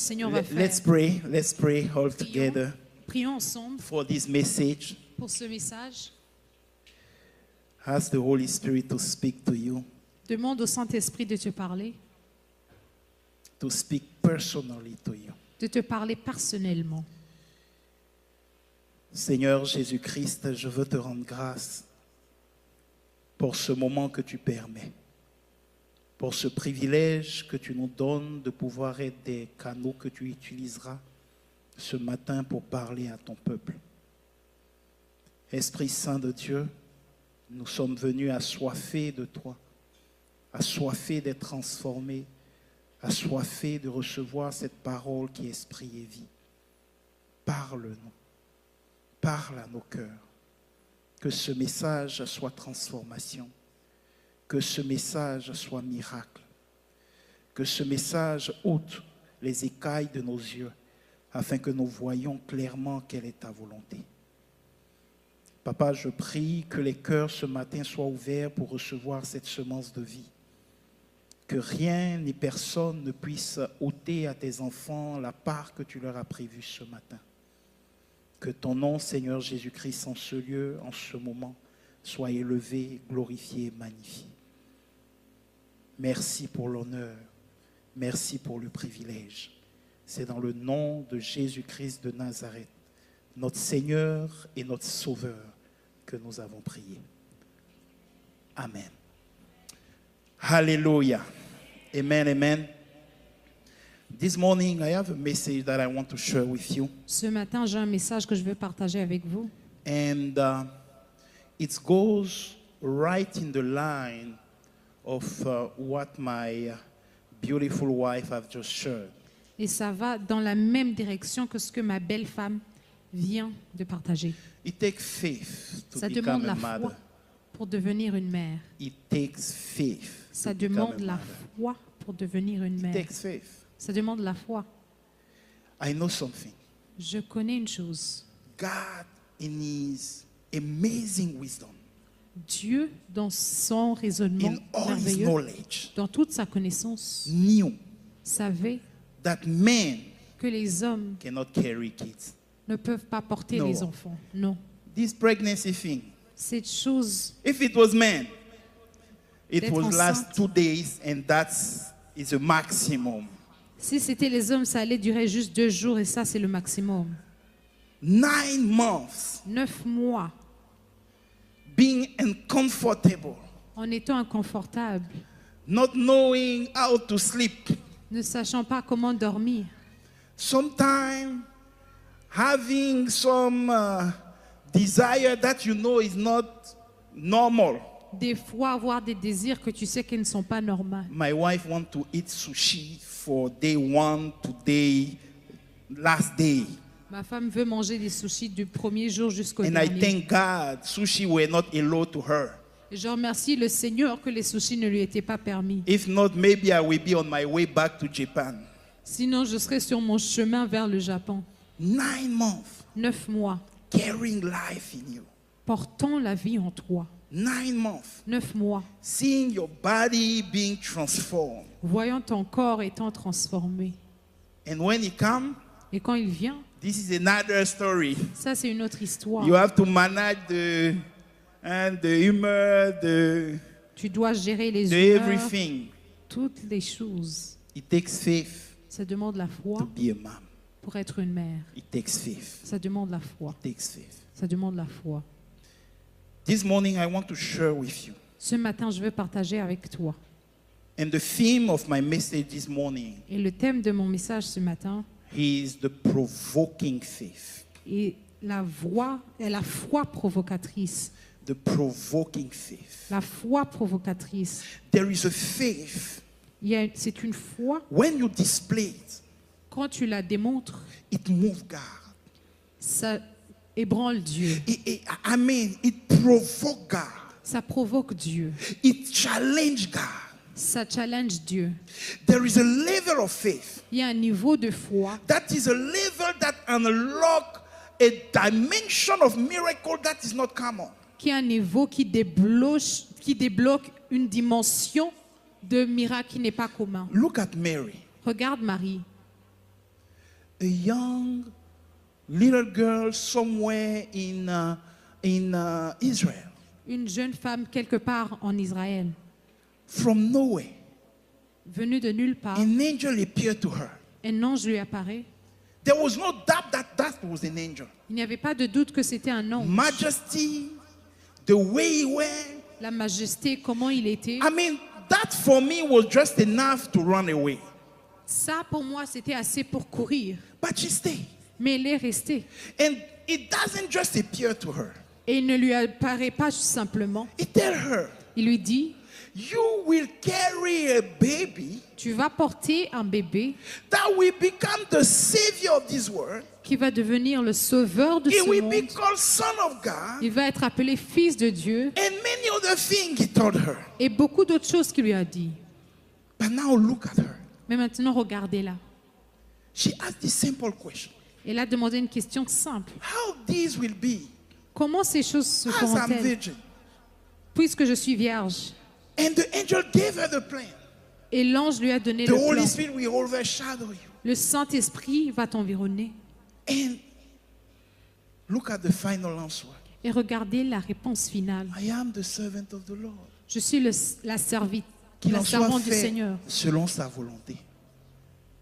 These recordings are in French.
Seigneur va Let's faire. pray all together Prions ensemble for this message. pour ce message. Ask the Holy Spirit to speak to you, Demande au Saint-Esprit de te parler, to speak personally to you. de te parler personnellement. Seigneur Jésus-Christ, je veux te rendre grâce pour ce moment que tu permets, pour ce privilège que tu nous donnes de pouvoir être des canaux que tu utiliseras ce matin pour parler à ton peuple. Esprit Saint de Dieu, nous sommes venus assoiffés de toi, assoiffés d'être transformés, assoiffés de recevoir cette parole qui est esprit et vie. Parle-nous, parle à nos cœurs, que ce message soit transformation, que ce message soit miracle, que ce message ôte les écailles de nos yeux, afin que nous voyions clairement quelle est ta volonté. Papa, je prie que les cœurs ce matin soient ouverts pour recevoir cette semence de vie. Que rien ni personne ne puisse ôter à tes enfants la part que tu leur as prévue ce matin. Que ton nom, Seigneur Jésus-Christ, en ce lieu, en ce moment, soit élevé, glorifié, magnifié. Merci pour l'honneur. Merci pour le privilège. C'est dans le nom de Jésus-Christ de Nazareth, notre Seigneur et notre Sauveur, que nous avons prié. Amen. Hallelujah. Amen, amen. This morning, I have a message that I want to share with you. Ce matin, j'ai un message que je veux partager avec vous. And it goes right in the line of what my beautiful wife have just shared. Et ça va dans la même direction que ce que ma belle femme vient de partager. It takes faith to Ça become demande a la foi mother. pour devenir une mère. It takes faith Ça to become demande a la mother. foi pour devenir une It mère. takes faith. Ça demande la foi. I know something. Je connais une chose. God, in His amazing wisdom, Dieu, dans son raisonnement in all His merveilleux, knowledge, dans toute sa connaissance, knew savait that men que les hommes cannot carry kids. ne peuvent pas porter No. les enfants. Non. This pregnancy thing, Cette chose, if it was men, it D'être would last enceinte. 2 days, and that's is a maximum. si c'était les hommes, ça allait durer juste 2 jours et ça, c'est le maximum. 9 months 9 mois being uncomfortable, en étant inconfortable, not knowing how to sleep. ne sachant pas comment dormir. Sometimes having some desire that you know is not normal. Des fois, avoir des désirs que tu sais qu'ils ne sont pas normaux. My wife wants to eat sushi for day 1 to last day. Ma femme veut manger des sushis du premier jour jusqu'au And I dernier. thank God sushi were not allowed to her. Et je remercie le Seigneur que les sushis ne lui étaient pas permis. If not, maybe I will be on my way back to Japan. Sinon, je serais sur mon chemin vers le Japon. 9 months 9 mois, carrying life in you. portant la vie en toi. 9 months 9 mois, seeing your body being transformed. voyant ton corps étant transformé. And when he comes, Et quand il vient, this is another story. ça c'est une autre histoire. You have to manage the humor, Tu dois gérer les the humeurs, everything. toutes les choses. It takes faith Ça demande la to foi be a mom. pour être une mère. It takes faith. Ça demande la foi. It takes faith. Ça demande la foi. This morning I want to share with you. Ce matin, je veux partager avec toi. And the theme of my message this morning Et le thème de mon message ce matin is the provoking faith. est la foi provocatrice. The provoking faith. La foi provocatrice. There is a faith. C'est une foi, When you display it, quand tu la démontres, it moves God. ça ébranle Dieu. It provokes God. Ça provoque Dieu. It challenges God. Ça challenge Dieu. There is a level of faith. Il y a un niveau de foi. That is a level that unlocks a dimension of miracle that is not common. Qui est un niveau qui débloque une dimension de miracle qui n'est pas commun. Look at Mary. Regarde Marie. a young little girl somewhere in Israel, Une jeune femme quelque part en Israël, from nowhere. venue de nulle part. An angel appeared to her. Un ange lui apparaît. There was no doubt that that was an angel. Il n'y avait pas de doute que c'était un ange. Majesty, the way he went. La majesté, comment il était. I mean, that for me was just enough to run away. Ça, pour moi, c'était assez pour courir. But she stayed. Mais elle est restée. And it doesn't just appear to her. Et il ne lui apparaît pas simplement. It tell her, Il lui dit, you will carry a baby tu vas porter un bébé that will become the savior of this world. qui va devenir le sauveur de He ce will monde. be called Son of God. Il va être appelé fils de Dieu. And many other things he told her. Et beaucoup d'autres choses qu'il lui a dit. But now look at her. Mais maintenant, regardez-la. She asked this simple question. Elle a demandé une question simple. How this will be Comment ces choses se as I'm feront-elles virgin? puisque je suis vierge? And the angel gave her the plan. Et l'ange lui a donné The le Holy plan. Spirit will overshadow you. Le Saint-Esprit va t'environner. And look at the final answer. Et regardez la réponse finale. I am the servant of the Lord. Je suis la Qu'il en soit servante du fait Seigneur. selon sa volonté.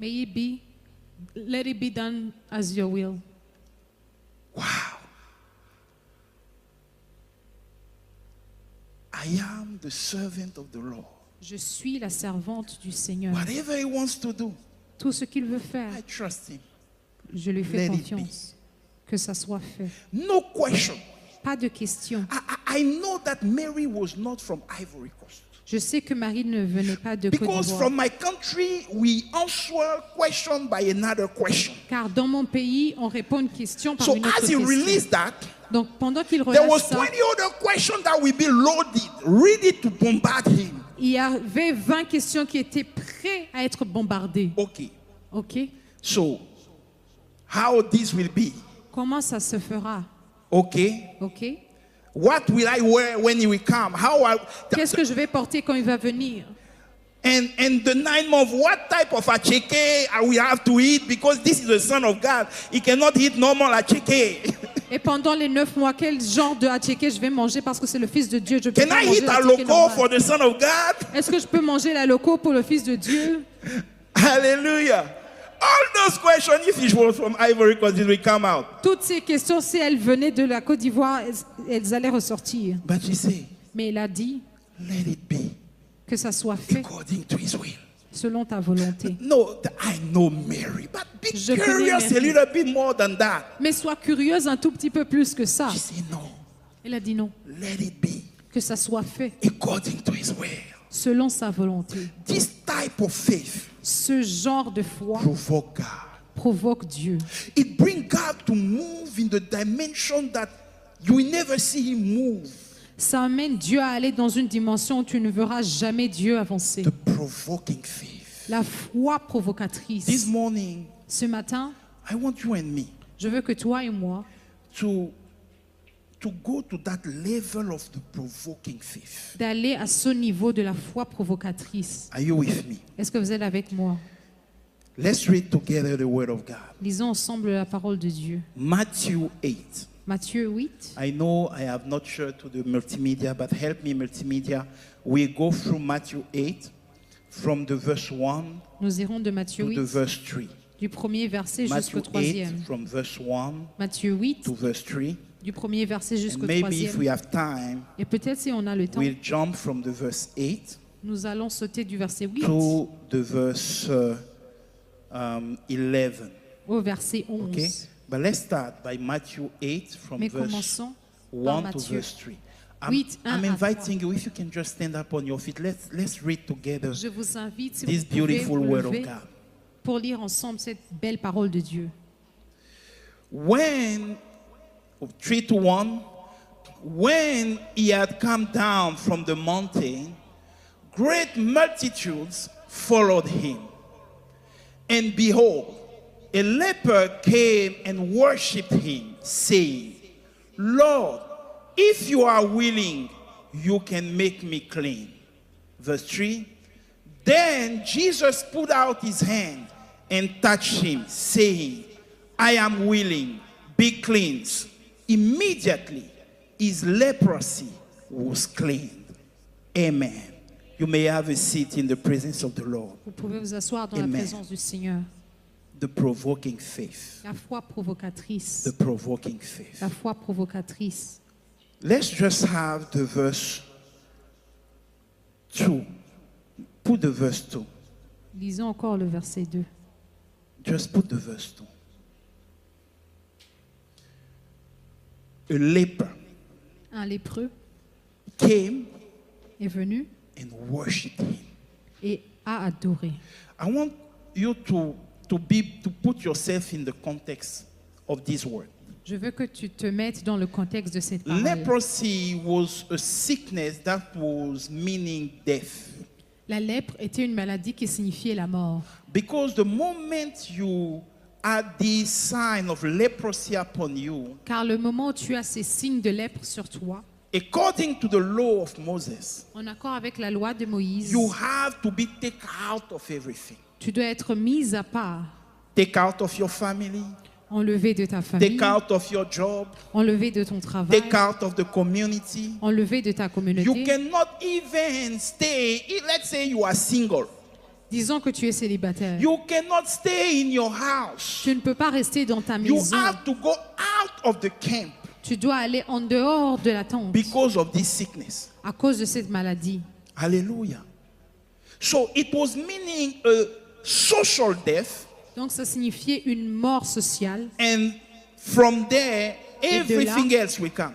May it be, let it be done as your will. Wow. I am the servant of the Lord. Je suis la servante du Seigneur. Whatever he wants to do, Tout ce qu'il veut faire, I trust him. je lui Let fais it confiance. Que ça soit fait. No question. Pas de question. I know that Mary was not from Ivory Coast. Je sais que Marie ne venait pas de Côte Because d'Ivoire. from my country, we answer question by another question. Car dans mon pays, on répond une question par So une autre as he question. released that, Donc pendant qu'il there relâche was ça, 20 other questions that will be loaded, ready to bombard him. il y avait 20 questions qui étaient prêtes à être bombardées. Okay. Ok? So, how this will be? Comment ça se fera? Okay. Ok? What will I wear when he will come? Qu'est-ce que je vais porter quand il va venir? And the 9 months, what type of acheke I will have to eat? Because this is the Son of God. He cannot eat normal acheke. Et pendant les 9 mois, quel genre de hatchéké je vais manger parce que c'est le Fils de Dieu. Je peux Can pas I manger eat a l'hatchéké loco normal. for the Son of God? Est-ce que je peux manger la loco pour le Fils de Dieu? Hallelujah. All those questions, if it was from Ivory Coast, it will come out. Toutes ces questions, si elles venaient de la Côte d'Ivoire, elles allaient ressortir. But she said, Mais il a dit let it be que ça soit fait according to his will. selon ta volonté. No, I know Mary, but be Je connais curious a Mary. little bit more than that. Mais sois curieuse un tout petit peu plus que ça. She said, no, Il a dit non, let it be que ça soit fait according to his will. selon sa volonté. This type of faith Ce genre de foi provoke God. provoque Dieu. It brings God to move in the dimension that you will never see him move. Ça amène Dieu à aller dans une dimension où tu ne verras jamais Dieu avancer. The provoking faith. La foi This provocatrice. morning, Ce matin, I want you and me je veux que toi et moi, to go to that level of the provoking faith. d'aller à ce niveau de la foi provocatrice. Are you with me? Est-ce que vous êtes avec moi? Let's read together the word of God. Lisons ensemble la parole de Dieu. Matthew 8. Matthieu 8. I know I have not shared to the multimedia, but help me, multimedia. We go through Matthew 8 from the verse 1 Nous irons de Matthieu to the 8, verse 3. du premier verset jusqu'au Matthew 8 troisième. from verse 1 Matthieu 8, to verse 3. du premier verset And jusqu'au maybe if we troisième. have time, Et peut-être si on a le temps, we'll jump from the verse 8 nous allons sauter du verset 8 to the verse 11. au verset 11. Okay? But let's start by Matthew 8 from Mais verse commençons par 1 to Matthieu verse 3. 8, 1 I'm à inviting you, if you can just stand up on your feet, let's read together Je vous invite, si this vous pouvez, beautiful vous word of lever God. pour lire ensemble cette belle parole de Dieu. When, 3 to 1, when he had come down from the mountain, great multitudes followed him. And behold, a leper came and worshipped him, saying, Lord, if you are willing, you can make me clean. Verse 3, then Jesus put out his hand and touched him, saying, I am willing, be cleansed. Immediately, his leprosy was cleaned. Amen. You may have a seat in the presence of the Lord. Vous pouvez vous asseoir dans Amen. la présence du Seigneur. The provoking faith. La foi provocatrice. The provoking faith. La foi provocatrice. Let's just have the verse 2. Put the verse 2. Lisons encore le verset 2. Just put the verse 2. A leper Un lépreux came est venu and worshipped him. et a adoré. I want you to put yourself in the context of this word. Je veux que tu te mettes dans le contexte de cette parole. Leprosy was a sickness that was meaning death. La lèpre était une maladie qui signifiait la mort. Because the moment you had this sign of leprosy upon you, Car le moment où tu as ces signes de lèpre sur toi, according to the law of Moses, en accord avec la loi de Moïse, you have to be taken out of everything. tu dois être mise à part, Take out of your family, enlevée de ta famille, take out of your job, enlevée de ton travail, take out of the community. enlevée de ta You communauté. cannot even stay, let's say you are single. Disons que tu es célibataire. You cannot stay in your house. Tu ne peux pas rester dans ta You maison. have to go out of the camp Tu dois aller en dehors de la tente because of this sickness. à cause de cette maladie. Hallelujah. So it was meaning a social death, Donc ça signifiait une mort sociale. and from there, Et de là- everything else will come.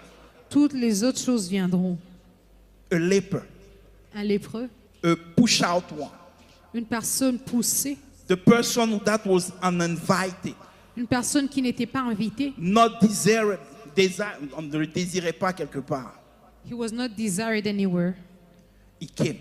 Toutes les autres choses viendront. A leper, Un lépreux, a push out one, une personne poussée, the person that was uninvited, une personne qui n'était pas invitée. not desired, on ne le désirait pas quelque part. He was not desired anywhere. He came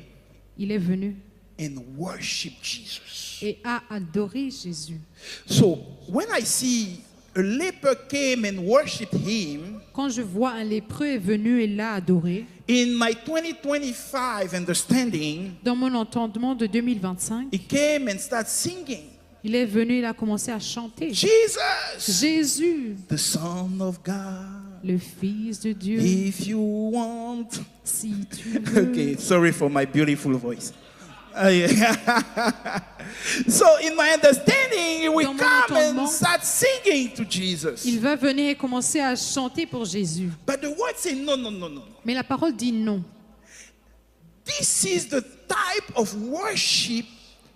Il est venu and worshiped Jesus. et a adoré Jésus. So when I see a leper came and worshipped him, Quand je vois un lépreux est venu et l'a adoré, in my 2025 understanding, dans mon entendement de 2025, he came and started singing, il est venu et il a commencé à chanter. Jesus, Jésus, the Son of God, le Fils de Dieu, if you want. si tu veux. Okay, sorry for my beautiful voice. So in my understanding, we Dans mon come and entendement, start singing to Jesus. Il va venir et commencer à chanter pour Jésus. But the word say no, no, no, no. Mais la parole dit non. This is the type of worship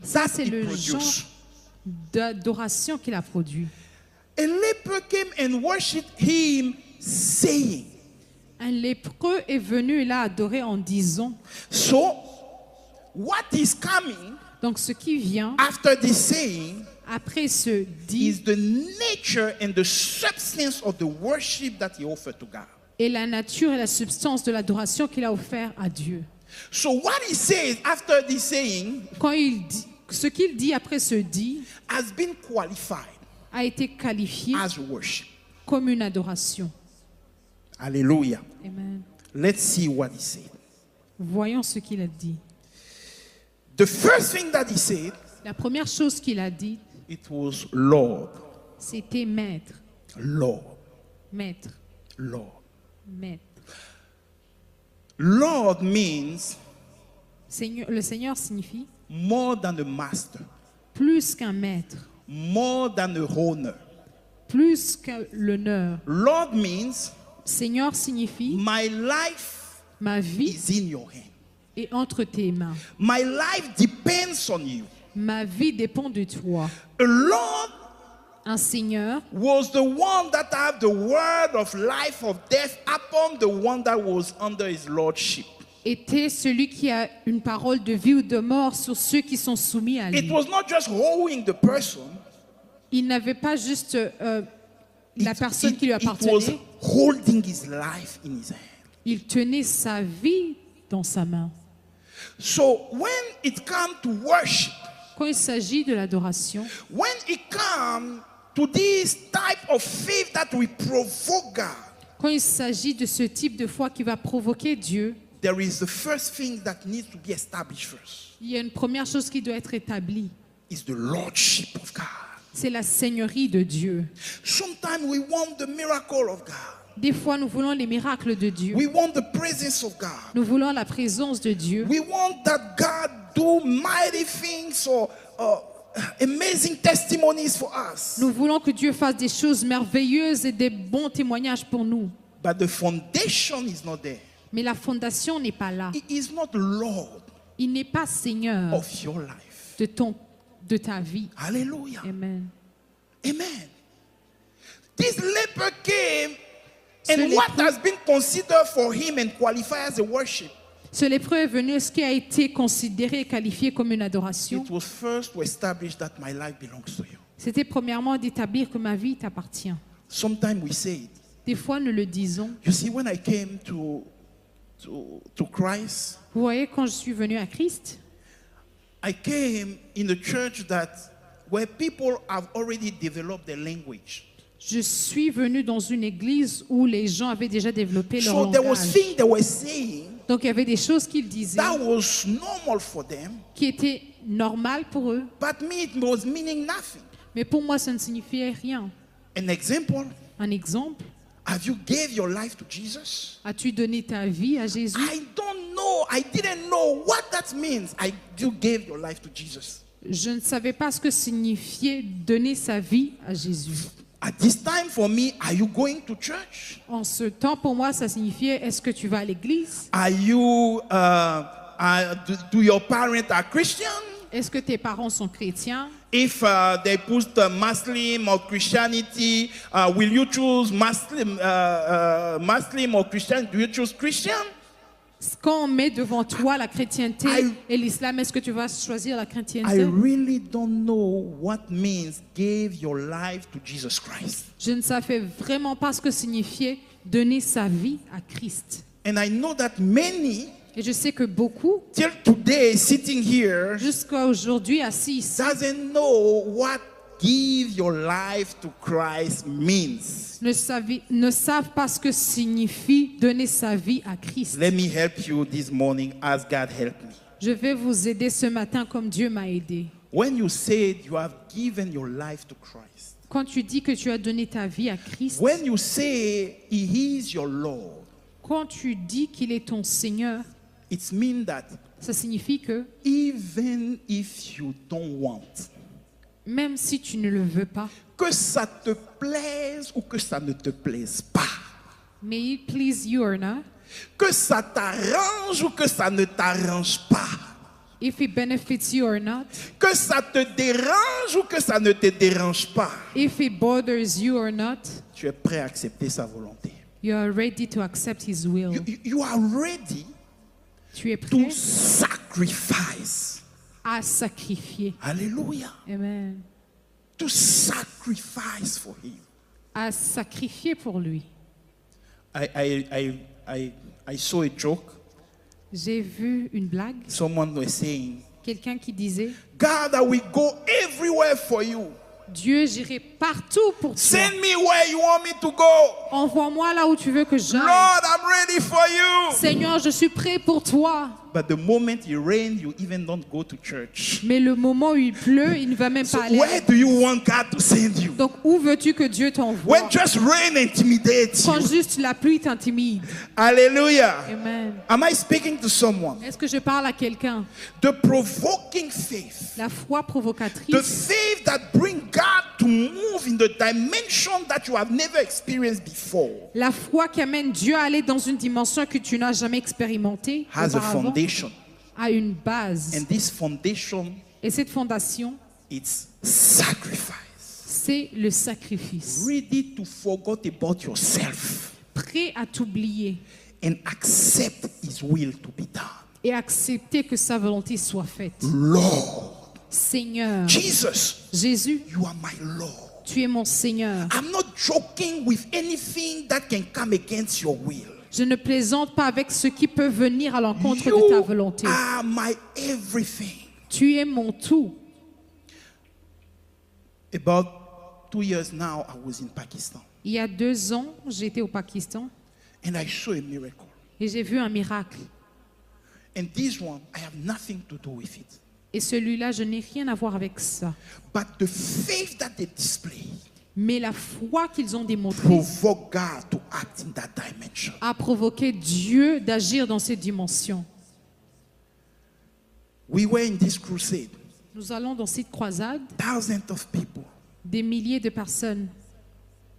Ça, that c'est he le produced. genre d'adoration qu'il a produit. A leper came and worshipped him, saying. Un lépreux est venu et l'a adoré en disant. So, what is coming Donc ce qui vient after this saying après ce dit is the nature and the substance of the worship that he offered to God. est la nature et la substance de l'adoration qu'il a offert à Dieu. So, what he says after this saying Quand il dit, ce qu'il dit après ce dit has been qualified a été qualifié as worship. comme une adoration. Hallelujah. Amen. Let's see what he said. Voyons ce qu'il a dit. The first thing that he said, La première chose qu'il a dit, it was Lord, c'était maître, Lord, maître, Lord. maître. Lord means Seigneur, le Seigneur signifie more than a master, plus qu'un maître, more than a owner. plus qu'un l'honneur. Lord means Seigneur signifie my life ma vie is in your hand. est entre tes mains. My life depends on you. Ma vie dépend de toi. A Lord Un Seigneur was the one that had the word of life or death upon the one that was under his lordship. était celui qui a une parole de vie ou de mort sur ceux qui sont soumis à It lui. was not just owing the person, Il n'avait pas juste la personne qui lui it was appartenait. holding his life in his hand. Il tenait sa vie dans sa main. So when it comes to worship, Quand il s'agit de l'adoration, when it comes to this type of faith that we provoke God, quand il s'agit de ce type de foi qui va provoquer Dieu, there is the first thing that needs to be established first. il y a une première chose qui doit être établie. Is the lordship of God. C'est la seigneurie de Dieu. Sometimes we want the miracle of God. Des fois, nous voulons les miracles de Dieu. We want the presence of God. Nous voulons la présence de Dieu. We want that God do mighty things or amazing testimonies for us. Nous voulons que Dieu fasse des choses merveilleuses et des bons témoignages pour nous. But the foundation is not there. Mais la fondation n'est pas là. He is not Lord Il n'est pas Seigneur of your life. de ta vie. Hallelujah. Amen. Amen. This leper came, Ce and what lépreux- has been considered for him and qualified as a worship, Ce lépreux est venu, ce qui a été considéré et qualifié comme une adoration, it was first to establish that my life belongs to you. c'était premièrement d'établir que ma vie t'appartient. Sometimes we say it. Des fois, nous le disons. You see, when I came to Christ, Vous voyez, quand je suis venu à Christ, I came in a church that where people have already developed their language. je suis venu dans une église où les gens avaient déjà développé leur So there was langage. things they were saying Donc, il y avait des choses qu'ils disaient that was normal for them, qui étaient normales pour eux. but me it was meaning nothing. Mais pour moi, ça ne signifiait rien. An example, Un exemple, have you gave your life to Jesus? as-tu donné ta vie à Jésus? I don't know. I didn't know what that means. You gave your life to Jesus. Je ne savais pas ce que signifiait donner sa vie à Jésus. At this time for me, are you going to church? En ce temps, pour moi, ça signifiait, est-ce que tu vas à l'église? Are you, do your parents are Christian? Est-ce que tes parents sont chrétiens? If they put Muslim or Christianity, will you choose Muslim or Christian? Do you choose Christian? Quand on met devant toi la chrétienté I- et l'islam, est-ce que tu vas choisir la I chrétienté? really don't know what means gave your life to Jesus Christ. Je ne savais vraiment pas ce que signifiait donner sa vie à Christ. And I know that many, Et je sais que beaucoup, till today, sitting here, jusqu'à aujourd'hui, assis ici, doesn't know what give your life to Christ means. ne savent pas ce que signifie donner sa vie à Christ. Let me help you this morning as God helped me. Je vais vous aider ce matin comme Dieu m'a aidé. When you said you have given your life to Christ, Quand tu dis que tu as donné ta vie à Christ, when you say He is your Lord, quand tu dis qu'il est ton Seigneur, it means that ça signifie que even if you don't want, même si tu ne le veux pas, que ça te plaise ou que ça ne te plaise pas, may it please you or not, que ça t'arrange ou que ça ne t'arrange pas, if it benefits you or not, que ça te dérange ou que ça ne te dérange pas, if it bothers you or not, tu es prêt à accepter sa volonté. you are ready to accept His will. You are ready Tu es to prêt sacrifice. à sacrifier. Hallelujah. Amen. To sacrifice for Him. À sacrifier pour lui. I saw a joke. J'ai vu une blague, Someone was saying, quelqu'un qui disait, God, I will go everywhere for you. Dieu, j'irai partout pour toi. Send me where you want me to go. Envoie-moi là où tu veux que j'aille. Lord, I'm ready for you. Seigneur, je suis prêt pour toi. But the moment it rains, you even don't go to church. Mais le moment où il pleut, il ne va même So pas aller. where do you want God to send you? Donc, où veux-tu que Dieu t'envoie? When just rain intimidates Quand you. juste la pluie t'intimide. Hallelujah. Amen. Am I speaking to someone? Est-ce que je parle à quelqu'un? The provoking faith. La foi The provocatrice. faith that brings God to move in the dimension that you have never experienced before La foi qui amène Dieu à aller dans une dimension que tu n'as jamais expérimentée has a auparavant, foundation. a une base. And this foundation, Et cette fondation, it's sacrifice. c'est le sacrifice. Ready to forget about yourself Prêt à t'oublier and accept His will to be done. et accepter que sa volonté soit faite. Lord, Seigneur, Jesus, Jésus, you are my Lord. tu es mon Seigneur. I'm not joking with anything that can come against your will. Je ne plaisante pas avec ce qui peut venir à l'encontre de ta You volonté. are my everything. Tu es mon tout. About 2 years now, I was in Pakistan Il y a 2 ans, j'étais au Pakistan and I saw a miracle. et j'ai vu un miracle. And this one, I have nothing to do with it. Et celui-là, je n'ai rien à voir avec ça. But the faith that they display Mais la foi qu'ils ont démontrée provoke God to act in that dimension. a provoqué Dieu d'agir dans cette dimension. We were in this crusade, Nous allons dans cette croisade, thousands of people, des milliers de personnes.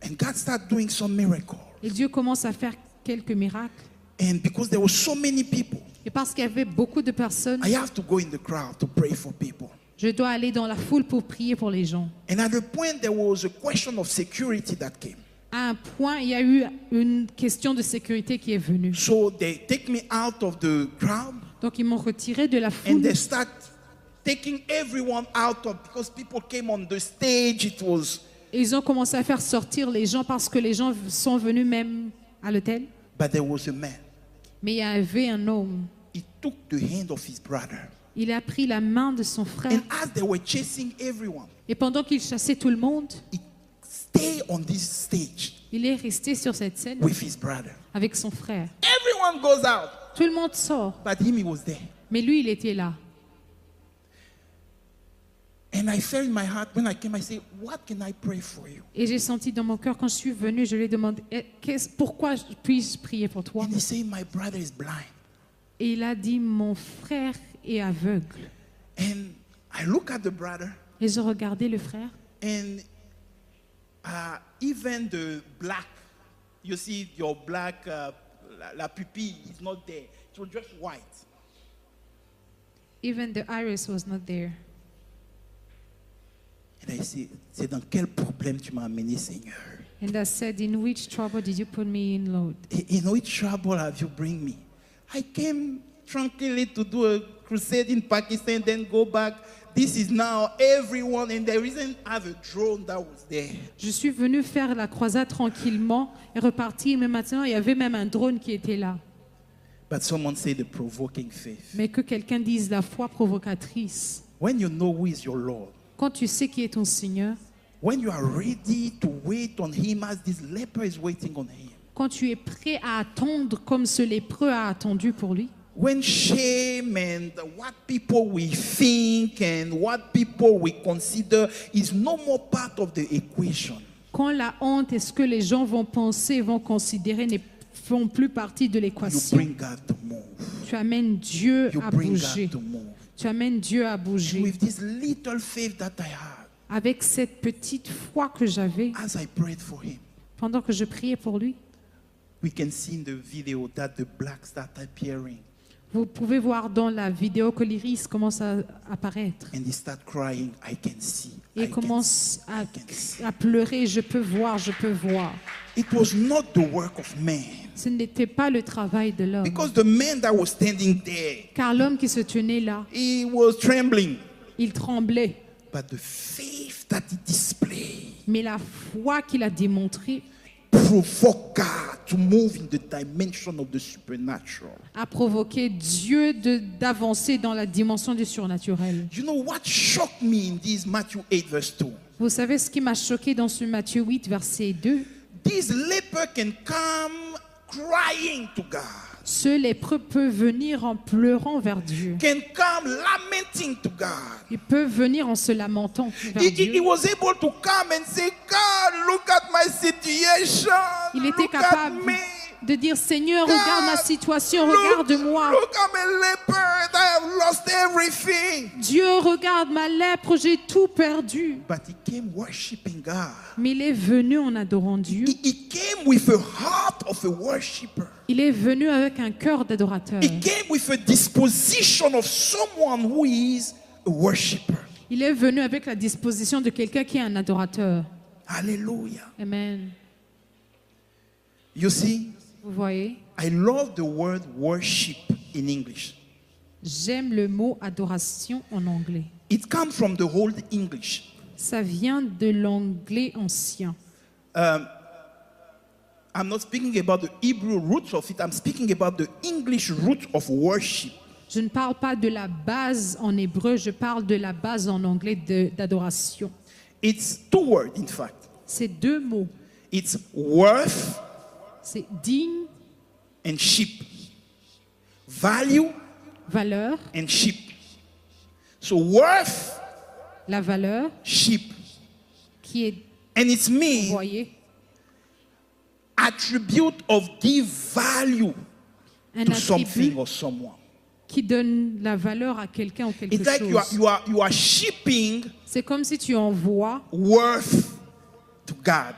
and God started doing some miracles. Et Dieu commence à faire quelques miracles. And because there were so many people, Et parce qu'il y avait beaucoup de personnes, I have to go in the crowd to pray for people. je dois aller dans la foule pour prier pour les gens. And at the point, there was a question of security that came. À un point, il y a eu une question de sécurité qui est venue. So they take me out of the crowd, Donc ils m'ont retiré de la and foule. they start taking everyone out of, because people came on the stage. It was, Et ils ont commencé à faire sortir les gens parce que les gens sont venus même à l'hôtel. but there was a man. Mais il y avait un homme. He took the hand of his brother. Il a pris la main de son frère. And as they were chasing everyone, Et pendant qu'il chassait tout le monde, he stayed on this stage il est resté sur cette scène with his brother. avec son frère. Everyone goes out, Tout le monde sort. but him, he was there. Mais lui, il était là. And I felt in my heart when I came, I said, what can I pray for you? Et j'ai senti dans mon cœur, quand je suis venue, je lui ai demandé, pourquoi puis-je prier pour toi? And he said, my brother is blind. Et il a dit, mon frère est aveugle. And I look at the brother, Et je regardais le frère. and even the black, you see your black, la pupille is not there. It was just white. Even the iris was not there. And I said, c'est dans quel problème tu m'as amené, Seigneur? And I said, in which trouble did you put me in, Lord? In which trouble have you bring me? I came tranquilly to do a crusade in Pakistan, then go back. This is now everyone, and there isn't have a drone that was there. Je suis venue faire la croisade tranquillement et repartir, mais maintenant, il y avait même un drone qui était là. But someone said the provoking faith. Mais que quelqu'un dise la foi provocatrice. When you know who is your Lord, Quand tu sais qui est ton Seigneur, when you are ready to wait on Him as this leper is waiting on Him, quand tu es prêt à attendre comme ce lépreux a attendu pour lui, when shame and what people will think and what people will consider is no more part of the equation, quand la honte et ce que les gens vont penser, vont considérer ne font plus partie de you l'équation, bring God to move. tu amènes Dieu You à bring bouger. God to move. Tu amènes Dieu à bouger. With this little faith that I had, Avec cette petite foi que j'avais as I prayed for him, pendant que je priais pour lui, we can see in the video that the black start appearing vous pouvez voir dans la vidéo que l'iris commence à apparaître. and he start crying. I can see. Et I il can commence see, I can see. à pleurer. Je peux voir, je peux voir. It was not the work of man, Ce n'était pas le travail de l'homme. because the man that was standing there, Car l'homme qui se tenait là, he was trembling. il tremblait. But the faith that he displayed Mais la foi qu'il a démontrée provoked God to move in the dimension of the supernatural. a provoqué Dieu d'avancer dans la dimension du surnaturel. You know what shocked me in this Matthew 8 verse 2? Vous savez ce qui m'a choqué dans ce Matthieu 8, verset 2? This leper can come crying to God, Ce lépreux peut venir en pleurant vers Dieu. can come lamenting to God. Il peut venir en se lamentant vers He Dieu. was able to come and say, God, look at my situation. Il était Look capable at me. de dire, Seigneur, regarde ma situation, regarde-moi. Look, I'm a leper. I have lost everything. Dieu, regarde ma lèpre, j'ai tout perdu. But he came worshiping God. Mais il est venu en adorant Dieu. He came with a heart of a worshiper. Il est venu avec un cœur d'adorateur. He came with a disposition of someone who is a worshiper. Il est venu avec la disposition de quelqu'un qui est un adorateur. Hallelujah. Amen. You see, Vous voyez, I love the word worship in English. j'aime le mot adoration en anglais. It comes from the Old English. Ça vient de l'anglais ancien. I'm not speaking about the Hebrew roots of it. I'm speaking about the English root of worship. Je ne parle pas de la base en hébreu, je parle de la base en anglais d'adoration. It's two words, in fact. C'est deux mots. It's worth C'est digne, and sheep. Value valeur and sheep. So worth, La valeur sheep. qui est And it's me, envoyée, attribute of give value un to something attribut or someone. qui donne la valeur à quelqu'un ou quelque It's like chose. you are shipping C'est comme si tu envoies worth to God.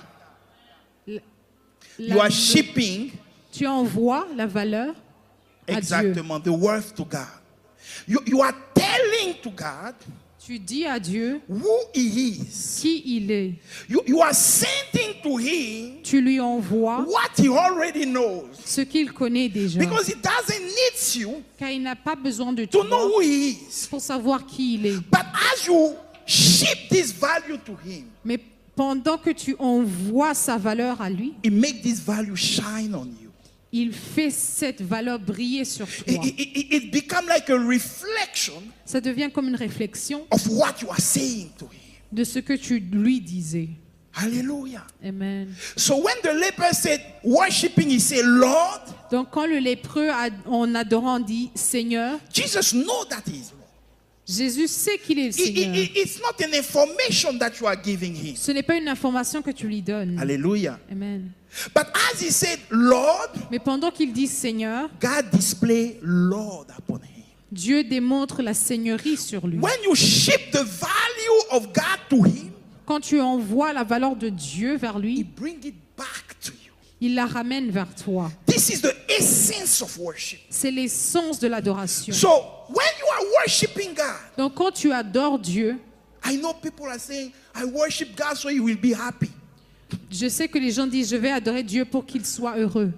la- You are shipping tu envoies la valeur à Dieu. exactement the worth to God. You are telling to God Tu dis à Dieu who He is. qui il est. You are sending to Him Tu lui envoies what He already knows. ce qu'il connaît déjà. Because He doesn't need you Car il n'a pas besoin de to toi know who He is. pour savoir qui il est. But as you ship this value to Him, Mais pendant que tu envoies sa valeur à lui, He makes this value shine on you. il fait cette valeur briller sur toi. It becomes like a reflection Ça devient comme une réflexion of what you are saying to Him. de ce que tu lui disais. Hallelujah. Amen. So when the leper said worshiping, he said, Lord, Donc quand le lépreux en adorant dit Seigneur, Jesus knows that He is Lord. Jésus sait qu'il est le Seigneur. It's not an information that you are giving Him. Ce n'est pas une information que tu lui donnes. Hallelujah. Amen. But as he said, Lord, Mais pendant qu'il dit Seigneur, God display Lord upon him. Dieu démontre la seigneurie sur lui. When you ship the value of God to him, Quand tu envoies la valeur de Dieu vers he lui, brings it back to you. il la ramène vers toi. This is the essence of worship. C'est l'essence de l'adoration. So when you are worshiping God, Donc quand tu adores Dieu, I know people are saying, I worship God so he will be happy. je sais que les gens disent je vais adorer Dieu pour qu'il soit heureux.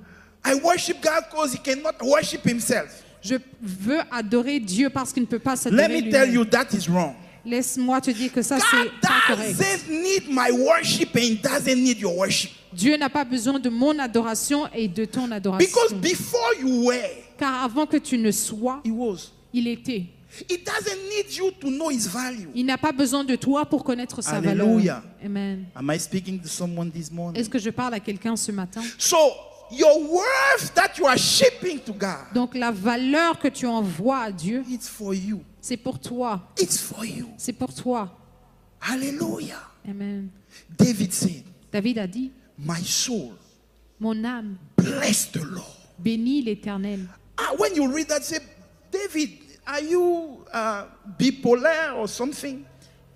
I worship God because he cannot worship himself. Je veux adorer Dieu parce qu'il ne peut pas Let s'adorer me tell lui-même. you that is wrong. Laisse-moi te dire que ça God c'est pas correct. doesn't need my worship and he doesn't need your worship. Dieu n'a pas besoin de mon adoration et de ton Because adoration. before you were, Car avant que tu ne sois, he was. il était. He doesn't need you to know his value. Il n'a pas besoin de toi pour connaître sa Alléluia. valeur. Amen. Am I speaking to someone this morning? Est-ce que je parle à quelqu'un ce matin? So, your worth that you are shipping to God, Donc la valeur que tu envoies à Dieu, it's for you. c'est pour toi. It's for you. C'est pour toi. Hallelujah. Amen. David said, David a dit, my soul, mon âme bless the Lord. bénit l'Éternel. When you read that, say, David, are you bipolar or something?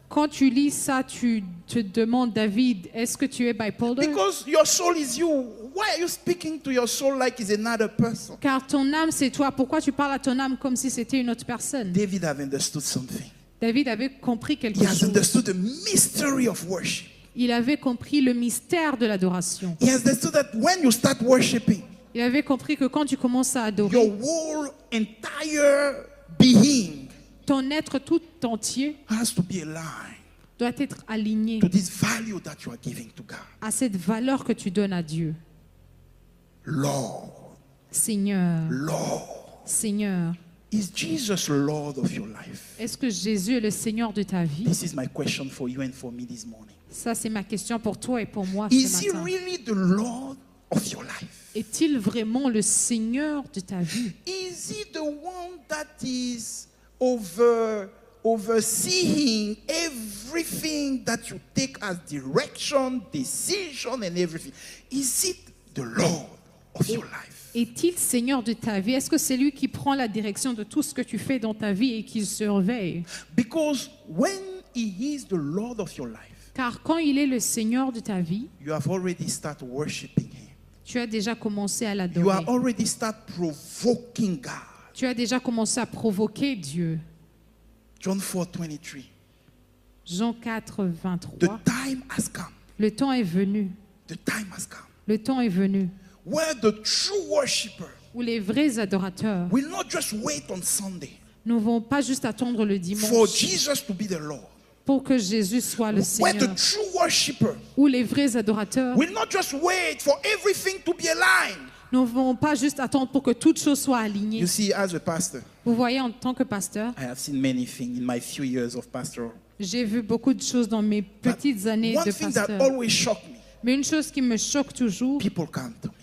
Quand tu lis ça, tu te demandes, David, est-ce que tu es bipolar? Because your soul is you. Why are you speaking to your soul like it's another person? Car ton âme, c'est toi. Pourquoi tu parles à ton âme comme si c'était une autre personne? David have understood something. David avait compris He quelque has chose. understood the mystery of worship. Il avait compris le mystère de l'adoration. He has understood that when you start worshiping, Il avait compris que quand tu commences à your adorer, whole entire being ton être tout entier has to be aligned doit être aligné to this value that you are giving to God. à cette valeur que tu donnes à Dieu. Lord, Seigneur, Lord. Seigneur, Is Jesus Lord of your life? est-ce que Jésus est le Seigneur de ta vie? This is my question for you and for me this morning. Ça, c'est ma question pour toi et pour moi Is ce he matin. really the Lord of your life? Est-il vraiment le Seigneur de ta vie? Is he the one that is overseeing everything that you take as direction, decision, and everything? Is it the Lord of your life? Est-il Seigneur de ta vie? Est-ce que c'est lui qui prend la direction de tout ce que tu fais dans ta vie et qui surveille? Because when he is the Lord of your life, Car quand il est le Seigneur de ta vie, you have already started worshiping him. tu as déjà commencé à You l'adorer. are already started provoking God. Tu as déjà commencé à provoquer Dieu. John 4:23. Jean 4, The 23. time has come. Le temps est venu. The time has come. Le temps est venu Where the true worshiper où les vrais adorateurs will not just wait on Sunday ne vont pas juste attendre le for dimanche Jesus to be the Lord. pour que Jésus soit le Where the Seigneur. true worshiper Où les vrais adorateurs will not just wait for everything to be aligned. ne vont pas juste attendre pour que toutes choses soient alignées. You see, as a pastor, Vous voyez, en tant que pasteur, I have seen many things in my few years of pastoral. j'ai vu beaucoup de choses dans mes petites années One de thing that pasteur. always shocked me, Mais une chose qui me choque toujours, people come to me,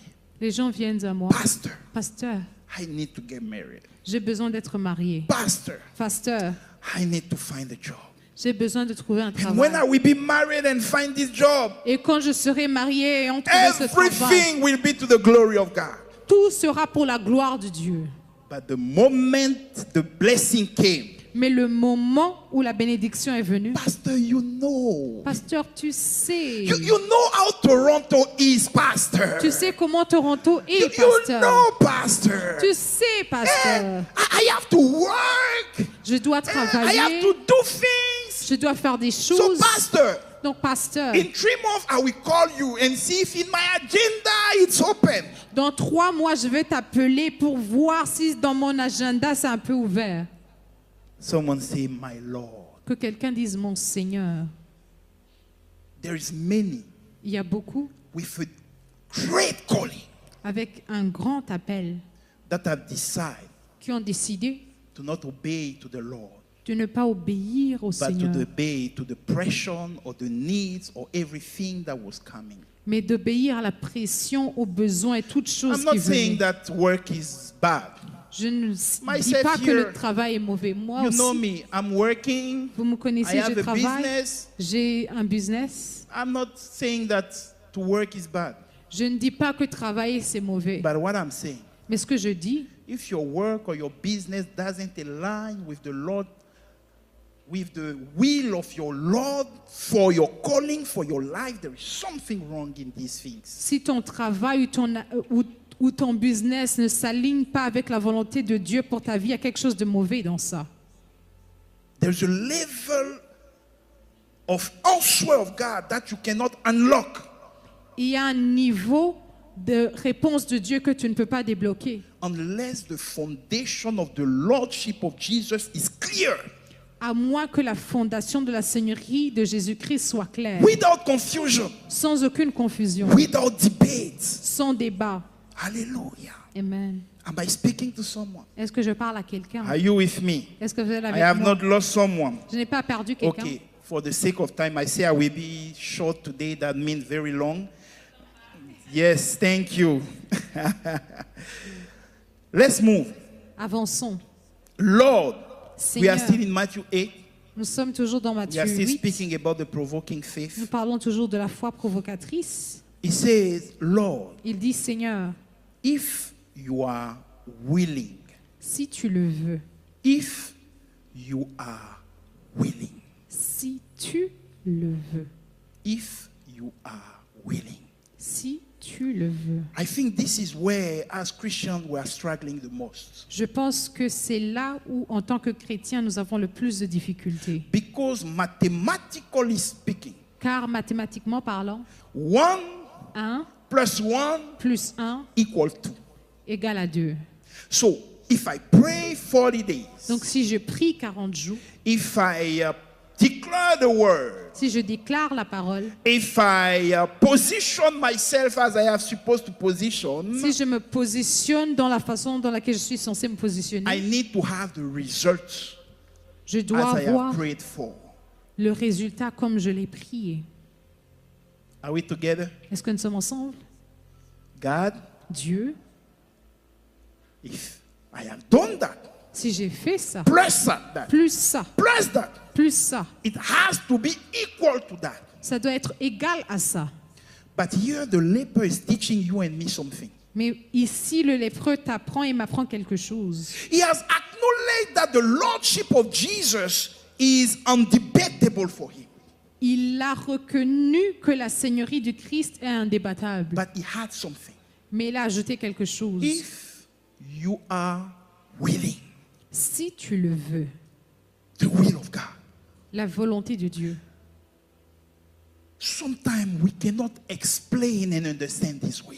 les gens viennent à moi. Pastor, Pasteur, I need to get married. j'ai besoin d'être marié. Pastor, Pasteur, I need to find a job. J'ai besoin de trouver un And when I travail. will be married and find this job, Et quand je serai mariée et on trouvera ce travail, everything will be to the glory of God. tout sera pour la gloire de Dieu. But the moment the blessing came, Mais le moment où la bénédiction est venue, Pastor, you know. pasteur, tu sais. You know how Toronto is, Pastor. Tu sais comment Toronto est, You pasteur. know, Pastor. Tu sais, pasteur. I have to work. Je dois I have travailler. to do things. Je dois faire des So, choses. Pastor, Donc, pasteur, in 3 months, I will call you and see if in my agenda it's open. dans 3 mois, je vais t'appeler pour voir si dans mon agenda, c'est un peu ouvert. Someone say, my Lord. Que quelqu'un dise mon Seigneur. There is many Il y a beaucoup with a great calling avec un grand appel that have decided qui ont décidé to not obey to the Lord, de ne pas obéir au but to Seigneur, obey to the pressure or the needs or everything that was coming. mais d'obéir à la pression, aux besoins et toutes choses I'm qui not saying venaient. that work is bad. Je ne Myself dis pas que here, le travail est mauvais. Moi You know aussi, me, I'm working, vous me I connaissez, je have a travaille, business. j'ai un business. I'm not saying that to work is bad. Je ne dis pas que travailler c'est mauvais. But what I'm saying, Mais ce que je dis, if your work or your business doesn't align with the Lord, with the will of your Lord for your calling, for your life, there is something wrong in these things. si ton travail ou ton business ne s'aligne pas avec la volonté de Dieu pour ta vie, il y a quelque chose de mauvais dans ça. There's a level of answer of God that you cannot unlock Il y a un niveau de réponse de Dieu que tu ne peux pas débloquer unless the foundation of the Lordship of Jesus is clear, à moins que la fondation de la Seigneurie de Jésus-Christ soit claire, without confusion, sans aucune confusion, without debates. sans débat. Hallelujah. Amen. Am I speaking to someone? Est-ce que je parle à quelqu'un? Are you with me? Est-ce que vous êtes I avec have moi? not lost someone. Je n'ai pas perdu quelqu'un. Okay, for the sake of time, I say I will be short today. That means very long. Yes, thank you. Let's move. Avançons. Lord, we are Seigneur, still in Matthew 8. nous sommes toujours dans We Matthieu are still 8. speaking about the provoking Nous faith. parlons toujours de la foi provocatrice. He says, Lord, Il dit, Seigneur, if you are willing, si tu le veux, if you are willing, si tu le veux, if you are willing. si tu le veux. I think this is where, as Christians, we are struggling the most. Je pense que c'est là où, en tant que chrétien, nous avons le plus de difficultés. Because mathematically speaking, Car mathématiquement parlant, 1 1 plus 1 plus 1 equals 2. égale à 2. So if I pray 40 days, Donc si je prie 40 jours, if I declare the word, si je déclare la parole, if I position myself as I am supposed to position, si je me positionne dans la façon dans laquelle je suis censé me I positionner, need to have the result je dois as I have avoir prayed for. le résultat comme je l'ai prié. Are we together? Est-ce que nous sommes ensemble? God, Dieu, if I have done that, si j'ai fait ça, plus that, plus ça, plus that, plus ça, it has to be equal to that. ça doit être égal à ça. But here the leper is teaching you and me something. Mais ici, le lépreux t'apprend et m'apprend quelque chose. He has acknowledged that the lordship of Jesus is undebatable for him. Il a reconnu que la seigneurie du Christ est indébattable. But he had something. Mais il a ajouté quelque chose. If you are willing, Si tu le veux, the will of God. la volonté de Dieu. Sometimes we cannot explain and understand this will.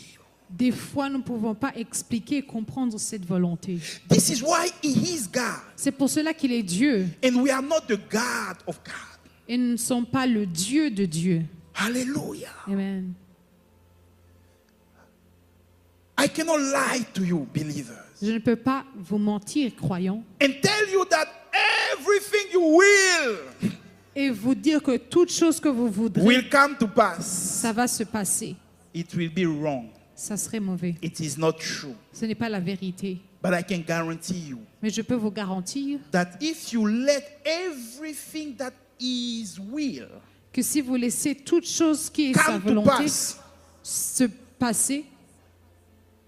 Des fois, nous ne pouvons pas expliquer et comprendre cette volonté. This is why he is God. C'est pour cela qu'il est Dieu. And we are not the God of God. Et nous ne sommes pas le Dieu de Dieu. Hallelujah. Amen. I cannot lie to you, believers, Je ne peux pas vous mentir, croyants, and tell you that everything you will et vous dire que toute chose que vous voudrez, will come to pass. ça va se passer. It will be wrong. ça serait mauvais. It is not true. Ce n'est pas la vérité. But I can guarantee you Mais je peux vous garantir that if you let everything that is will que si vous laissez toute chose qui est sa come to volonté pass, se passer,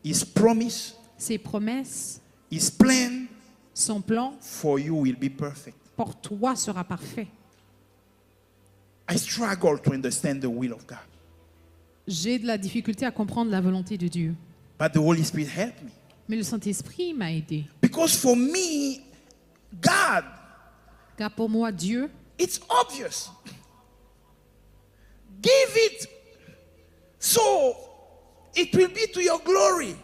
His promise, ses promesses, His plan son plan for you will be perfect. pour toi sera parfait. I struggle to understand the will of God. J'ai de la difficulté à comprendre la volonté de Dieu. But the Holy Spirit helped me. Mais le Saint-Esprit m'a aidé. Because for me, God, Car pour moi, Dieu, it's obvious. Give it so it will be to your glory.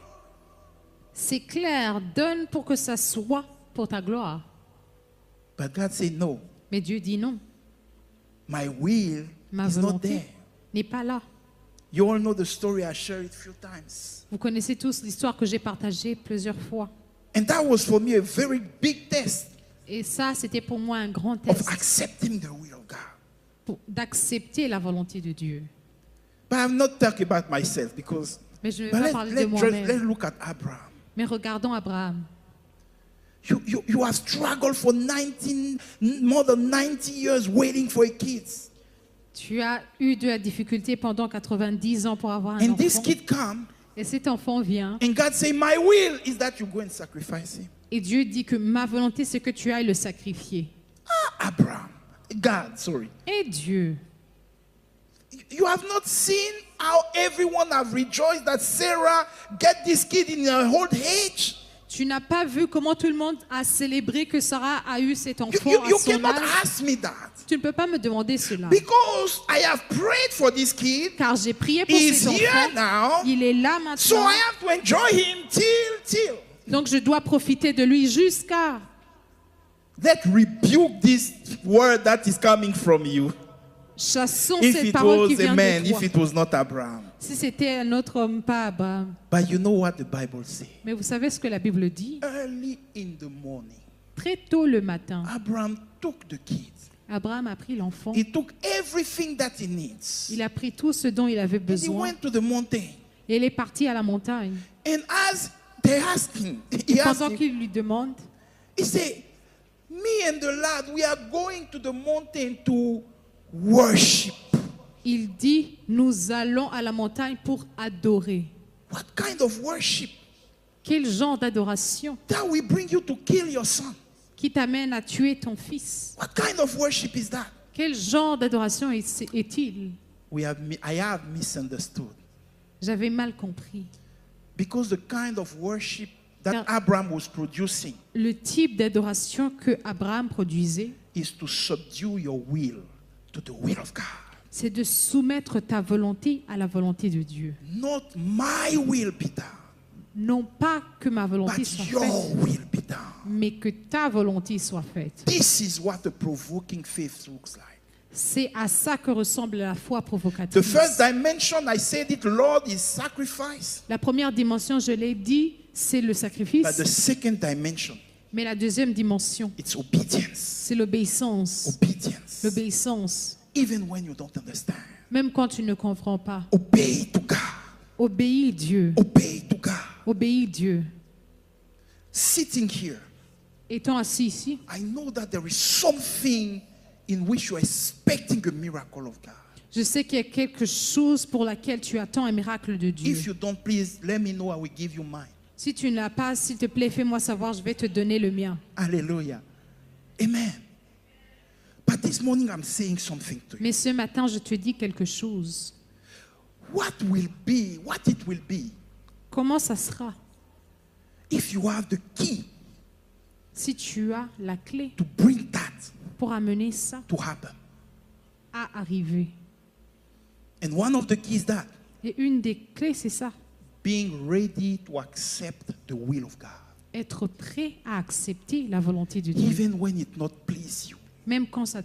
c'est clair, donne pour que ça soit pour ta gloire. But God said, no, Mais Dieu dit non, my will ma is not volonté there. n'est pas là. You all know the story, I shared it a few times. Vous connaissez tous l'histoire que j'ai partagée plusieurs fois. And that was for me a very big test Et ça, c'était pour moi un grand of test accepting the will of God. d'accepter la volonté de Dieu. But I'm not talking about myself because Mais je ne vais but pas let's, parler de let's moi-même. look at Abraham. Mais regardons Abraham. You have struggled for more than 90 years waiting for a kid. Tu as eu de la difficulté pendant 90 ans pour avoir un And this enfant. kid come Et cet enfant vient. and God say, my will is that you go and sacrifice him. Et Dieu dit que ma volonté, c'est que tu ailles le sacrifier. Abraham, God, sorry. Et Dieu, You have not seen how everyone have rejoiced that Sarah get this kid in her old age. tu n'as pas vu comment tout le monde a célébré que Sarah a eu cet You, enfant you, à you son cannot âge. ask me that. Tu ne peux pas me demander cela. Because I have prayed for this kid. Car j'ai prié pour He's cet here enfant. now. Il est là So maintenant. I have to enjoy him till. Donc je dois profiter de lui jusqu'à... Let's rebuke this word that is coming from you. Chassons If cette it parole qui was a vient man, de toi. if it was not Abraham. Si c'était un autre homme, pas Abraham. But you know what the Bible says? Mais vous savez ce que la Bible dit? Early in the morning, Très tôt le matin, Abraham took the kid. Abraham a pris l'enfant. He took everything that he needs. Il a pris tout ce dont il avait And he besoin. went to the mountain. Et il est parti à la montagne. And as they asked him, he asked Pendant him, qu'il lui demande, he said, me and the lad, we are going to the mountain to worship. il dit, nous allons à la montagne pour adorer. What kind of worship? Quel genre d'adoration That will bring you to kill your son. qui t'amène à tuer ton fils? What kind of worship is that? Quel genre d'adoration est-il? I have misunderstood. J'avais mal compris. Because the kind of worship that Car- Abraham was producing Le type d'adoration que Abraham produisait, is to subdue your will to the will of God. c'est de soumettre ta volonté à la volonté de Dieu. Not my will be done, Non pas que ma volonté but soit your faite, will be done. mais que ta volonté soit faite. This is what the provoking faith looks like. C'est à ça que ressemble la foi The provocatrice. first dimension, I said it, Lord, is sacrifice. La première dimension, je l'ai dit, c'est le But sacrifice. the second dimension, Mais la deuxième dimension, it's obedience. c'est l'obéissance. Obedience. L'obéissance. Even when you don't understand. Même quand tu ne comprends pas. Obey to God. Obéis Dieu. Obey to God. Obéis Dieu. Sitting here, Étant assis ici, I know that there is something in which you are expecting a miracle of God. je sais qu'il y a quelque chose pour laquelle tu attends un miracle de Dieu. If you don't, please let me know. I will give you mine. Si tu n'as pas, s'il te plaît, fais-moi savoir, je vais te donner le mien. Hallelujah. Amen. But this morning I'm saying something to you. Mais ce matin, je te dis quelque chose. What it will be Comment ça sera if you have the key si tu as la clé to bring that pour amener ça to happen? à arriver? And one of the keys that Et une des clés, c'est ça. being ready to accept the will of God, Être prêt à accepter la volonté de Dieu. even when it not please you, Même quand ça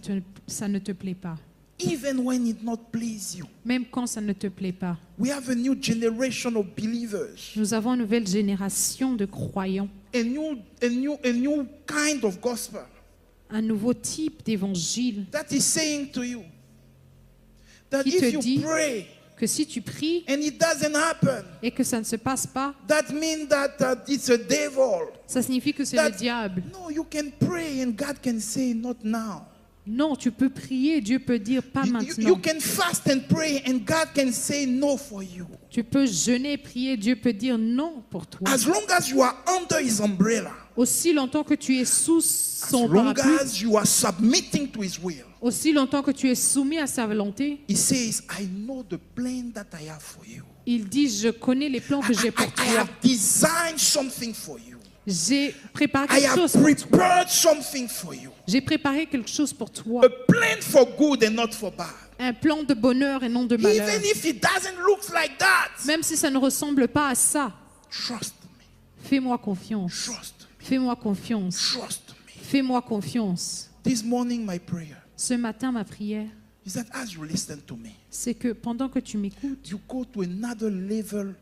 ne te plaît pas. even when it not please you. Même quand ça ne te plaît pas. We have a new generation of believers, Nous avons une nouvelle génération de croyants. a new kind of gospel Un nouveau type d'évangile that is saying to you that qui te if you dit pray que si tu pries and it doesn't happen, et que ça ne se passe pas, that means that it's a devil. ça signifie que c'est That- le diable. No, you can pray and God can say, not now. Non, tu peux prier, Dieu peut dire pas You maintenant. can fast and pray and God can say no for you. Tu peux jeûner, prier, Dieu peut dire non pour toi. As long as you are under His umbrella, Aussi longtemps que tu es sous as son long parapluie, as you are submitting to His will, aussi longtemps que tu es soumis à sa volonté, He says, I know the plan that I have for you. il dit, je connais les plans que j'ai pour I toi. have designed something for you. J'ai préparé I quelque have chose pour toi. prepared something for you. J'ai préparé quelque chose pour toi. A plan for good and not for bad. Un plan de bonheur et non de malheur. Even if it doesn't look like that, Même si ça ne ressemble pas à ça, trust me. fais-moi confiance. Trust me. Fais-moi confiance. Trust me. Fais-moi confiance. This morning, my prayer Ce matin, ma prière, is that as you listen to me, c'est que pendant que tu m'écoutes, you go to another level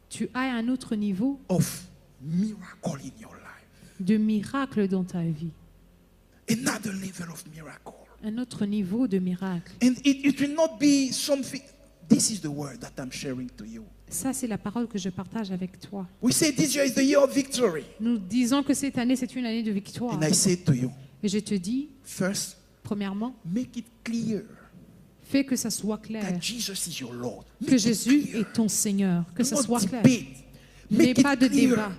tu ailles à un autre niveau of miracle in your life. de miracle dans ta vie. Another level of miracle. Un autre niveau de miracle. And it will not be something. This is the word that I'm sharing to you. Ça, c'est la parole que je partage avec toi. We say this year is the year of victory. Nous disons que cette année, c'est une année de victoire. And I say to you, Et je te dis, first, premièrement, make it clear fais que ça soit clair. that Jesus is your Lord. Que Make it Jésus clear. est ton Seigneur. Que Do ça not soit clair. debate. Mais Make pas it de clear. débat.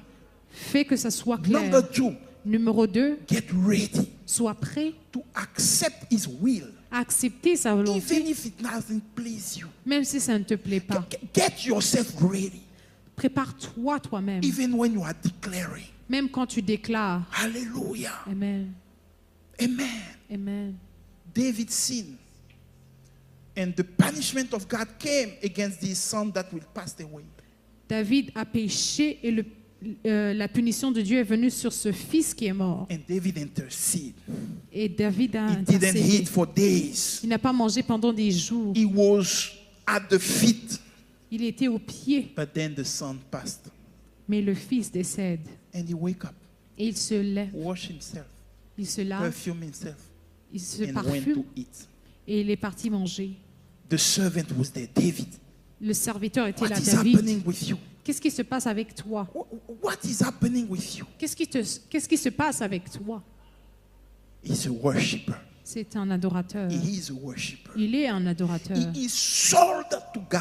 Fais que ça soit clair. Number two, Numéro 2, get ready sois prêt to accept His will, à accepter sa even volonté, if it doesn't please you. même si ça ne te plaît pas. Get yourself ready, Prépare-toi toi-même, even when you are declaring. même quand tu déclares. Hallelujah. Amen. Amen. Amen. David sinned, and the punishment of God came against his son that will pass away. David a péché et la punition de Dieu est venue sur ce fils qui est mort. And David interceded. Et David a He didn't intercédé. eat for days. Il n'a pas mangé pendant des jours. He was at the feet. Il était au pied, But then the son passed. mais le fils décède. And he wake up, Et il se lève, wash himself, il se lave, perfume himself, il se and went parfume to eat. et il est parti manger. The servant was there. David, Le serviteur était what là, is David. happening with you? Qu'est-ce qui se passe avec toi? What is happening with you? Qu'est-ce qui se passe avec toi? He's a worshiper. C'est un adorateur. He is a worshiper. Il est un adorateur. He is sold to God.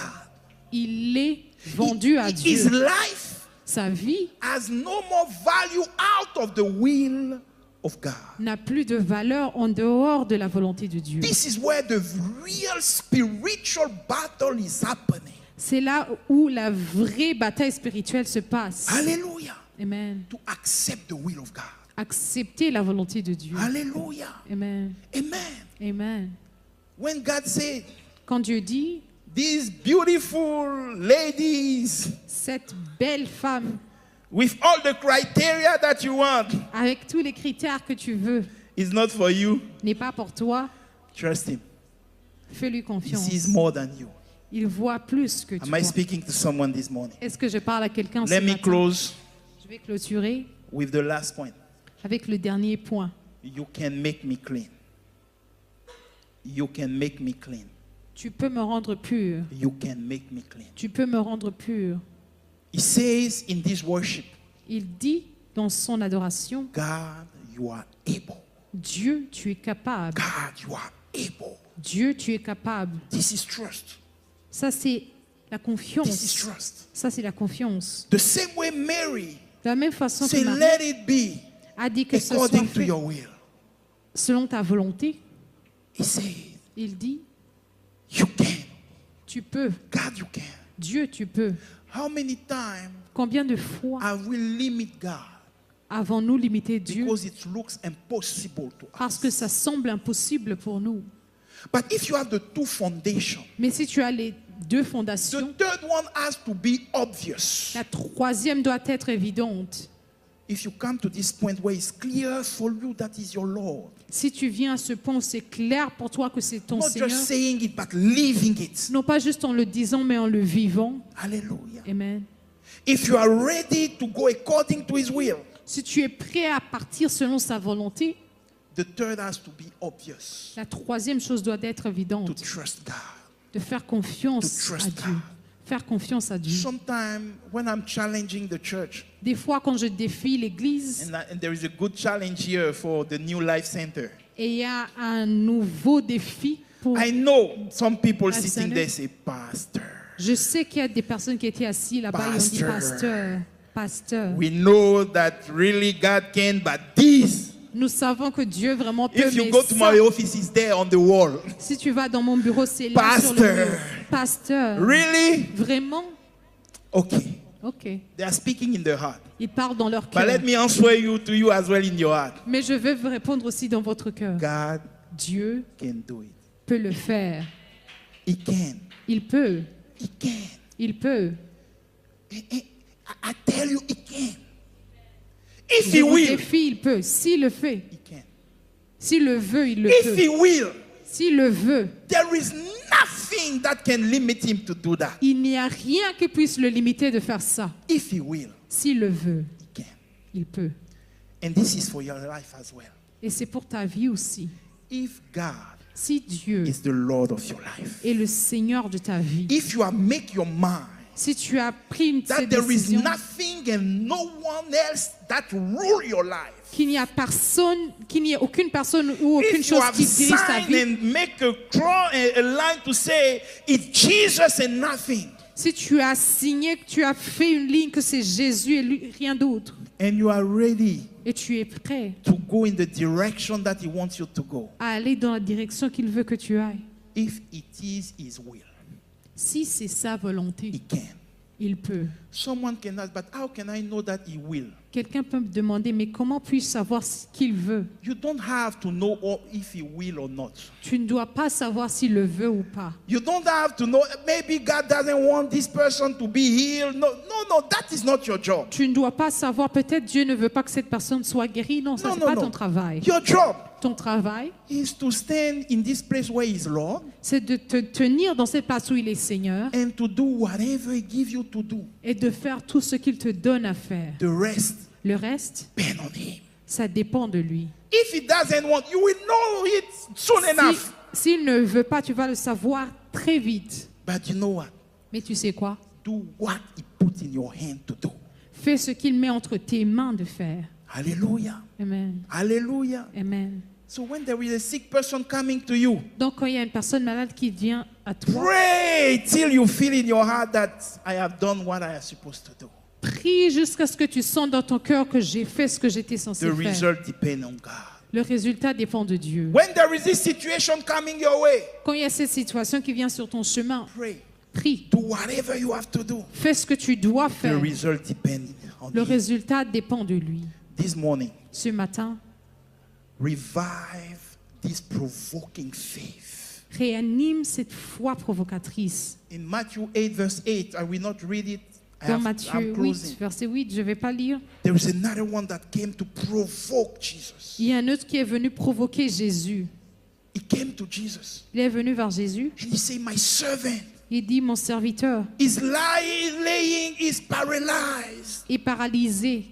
Il est vendu à His Dieu. life Sa vie has no more value out of the will of God. n'a plus de valeur en dehors de la volonté de Dieu. This is where the real spiritual battle is happening. C'est là où la vraie bataille spirituelle se passe. Hallelujah. Amen. To accept the will of God. Accepter la volonté de Dieu. Hallelujah. Amen. Amen. Amen. When God said, Quand Dieu dit, these beautiful ladies cette belle femme, with all the criteria that you want avec tous les critères que tu veux, is not for you, n'est pas pour toi, trust Him. fais-lui He confiance. sees more than you. Il voit plus que Am toi. I speaking to someone this morning? Est-ce que je parle à quelqu'un ce Let me matin? close Je vais clôturer with the last point. avec le dernier point. You can make me clean. You can make me clean. Tu peux me rendre pur. You can make me clean. Tu peux me rendre pur. He says in this worship, Il dit dans son adoration, God, you are able. Dieu, tu es capable. God, you are able. Dieu, tu es capable. This is trust. Ça, c'est la This is confiance. trust. Ça, c'est la confiance. The same way Mary De la même façon said, que Marie let it be a dit que ce soit according to fait your will. selon ta volonté, He said, il dit, you can. tu peux. God, you can. Dieu, tu peux. How many times Combien de fois have we limit God avons-nous limité Dieu because it looks impossible to parce us? que ça semble impossible pour nous? But if you have the two foundations, Mais si tu as les deux the fondations, third one has to be obvious. la troisième doit être évidente. If you come to this point where it's clear for you that is your Lord, Si tu viens à ce point où c'est clair pour toi que c'est ton not Seigneur, just saying it but living it. non pas juste en le disant, mais en le vivant. Hallelujah. Amen. If you are ready to go according to His will, Si tu es prêt à partir selon sa volonté, the third has to be obvious. la troisième chose doit être To évidente. trust God. de faire confiance To à trust Dieu. God. Faire confiance à Dieu. Sometimes when I'm challenging the church, Des fois, quand je défie l'Église, and there is a good challenge here for the New Life Center. et il y a un nouveau défi pour... I know some people Pastor. sitting there say, Pastor, Je sais qu'il y a des personnes qui étaient assises là-bas et ont dit, Pasteur. pasteur, pasteur. we know that really God can, but this, Nous savons que Dieu vraiment peut, if you mais go to ça, my office, it's there on the wall. si tu vas dans mon bureau, c'est là sur le Pasteur. mur. Pasteur, Really? vraiment? Okay. Ok. They are speaking in their heart. Ils parlent dans leur But cœur. let me answer you to you as well in your heart. Mais je vais vous répondre aussi dans votre cœur. God Dieu can do it. peut le faire. He can. Il peut. He can. Il peut. I tell you, he can. If Je he vous will, défie, il peut. S'il le fait. he can. S'il le veut, il le If peut. he will, S'il le veut, there is nothing that can limit him to do that. il n'y a rien qui puisse le limiter de faire ça. If he will, S'il le veut, he can. il peut. And this is for your life as well. Et c'est pour ta vie aussi. If God Si Dieu is the Lord of your life, est le Seigneur de ta vie, if you have make your mind si tu as pris that cette there is décision, nothing and no one else that rule your life, qu'il n'y a personne, qu'il n'y ait aucune personne ou aucune if you chose have qui dirige ta signed vie, and make a draw a line to say it's Jesus and nothing, si tu as signé, que tu as fait une ligne que c'est Jésus et rien d'autre, and you are ready et tu es prêt to go in the direction that He wants you to go, à aller dans la direction qu'il veut que tu ailles, if it is His will, si c'est sa volonté, He can. il peut. Someone can ask, but how can I know that He will? Quelqu'un peut me demander, mais comment puis-je savoir ce qu'il veut? You don't have to know if He will or not. Tu ne dois pas savoir s'il le veut ou pas. You don't have to know, maybe God doesn't want this person to be healed. No, that is not your job. Tu ne dois pas savoir, peut-être Dieu ne veut pas que cette personne soit guérie. Non, ça, No, c'est no, pas no. ton travail. Your job Ton travail, is to stand in this place where He's Lord c'est de te tenir dans cette place où il est Seigneur and to do whatever He gives you to do. et de faire tout ce qu'il te donne à faire. The rest, Le reste, depend on Him. ça dépend de lui. If He doesn't want, you will know it soon enough. S'il ne veut pas, tu vas le savoir très vite. But you know what? Mais tu sais quoi? Do what He put in your hand to do. Fais ce qu'il met entre tes mains de faire. Hallelujah. Amen. Hallelujah. Amen. So when there is a sick person coming to you, Donc, quand il y a une personne malade qui vient à toi, pray till you feel in your heart that I have done what I am supposed to do. prie jusqu'à ce que tu sens dans ton cœur que j'ai fait ce que j'étais censé The faire. result depends on God. Le résultat dépend de Dieu. When there is this situation coming your way, Quand il y a cette situation qui vient sur ton chemin, pray. prie. Do whatever you have to do. Fais ce que tu dois The faire. result depends on Le Him. résultat dépend de lui. This morning, Ce matin, revive this provoking faith. réanime cette foi provocatrice. In Matthew 8, verse 8, I will not read it. Dans I'm Matthieu 8, closing. verset 8, je ne vais pas lire. There is another one that came to provoke Jesus. Il y a un autre qui est venu provoquer Jésus. He came to Jesus Il est venu vers Jésus. and he said, My servant Il dit, mon serviteur is laying, is paralyzed. est paralysé.